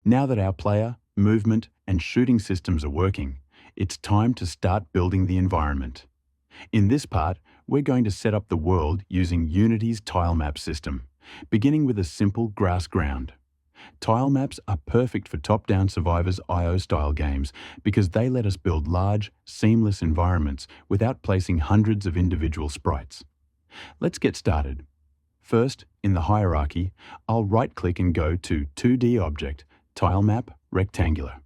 Now that our player, movement, and shooting systems are working, it's time to start building the environment. In this part, we're going to set up the world using Unity's Tilemap system, beginning with a simple grass ground. Tilemaps are perfect for top-down Survivors IO style games because they let us build large, seamless environments without placing hundreds of individual sprites. Let's get started. First, in the hierarchy, I'll right-click and go to 2D Object, Tilemap, Rectangular.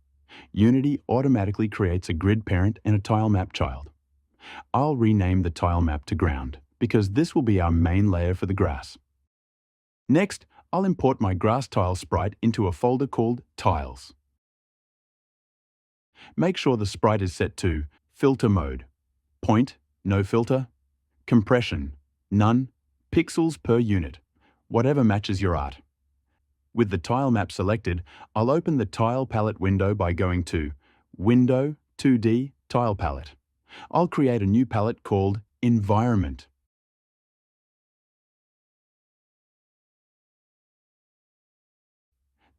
Unity automatically creates a grid parent and a tilemap child. I'll rename the tilemap to ground because this will be our main layer for the grass. Next, I'll import my grass tile sprite into a folder called Tiles. Make sure the sprite is set to Filter Mode, Point, No Filter, Compression, None, Pixels per Unit, whatever matches your art. With the tilemap selected, I'll open the Tile Palette window by going to Window, 2D, Tile Palette. I'll create a new palette called Environment.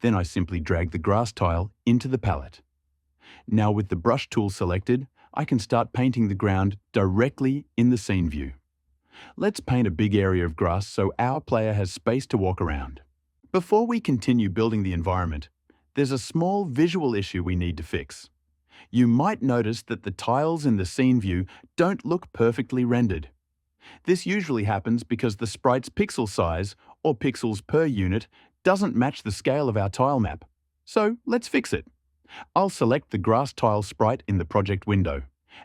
Then I simply drag the grass tile into the palette. Now with the brush tool selected, I can start painting the ground directly in the scene view. Let's paint a big area of grass so our player has space to walk around. Before we continue building the environment, there's a small visual issue we need to fix. You might notice that the tiles in the scene view don't look perfectly rendered. This usually happens because the sprite's pixel size, or pixels per unit, doesn't match the scale of our tilemap. So let's fix it. I'll select the grass tile sprite in the project window,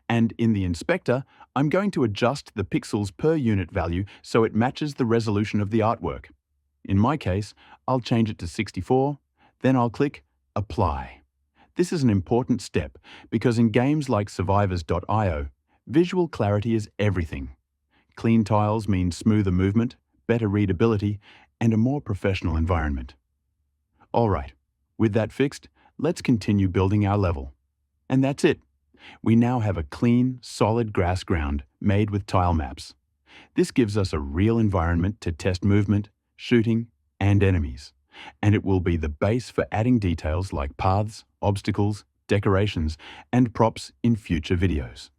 and in the inspector, I'm going to adjust the pixels per unit value so it matches the resolution of the artwork. In my case, I'll change it to 64, then I'll click Apply. This is an important step because in games like Survivors.io, visual clarity is everything. Clean tiles mean smoother movement, better readability, and a more professional environment. All right, with that fixed, let's continue building our level. And that's it. We now have a clean, solid grass ground made with tile maps. This gives us a real environment to test movement, shooting, and enemies. And it will be the base for adding details like paths, obstacles, decorations, and props in future videos.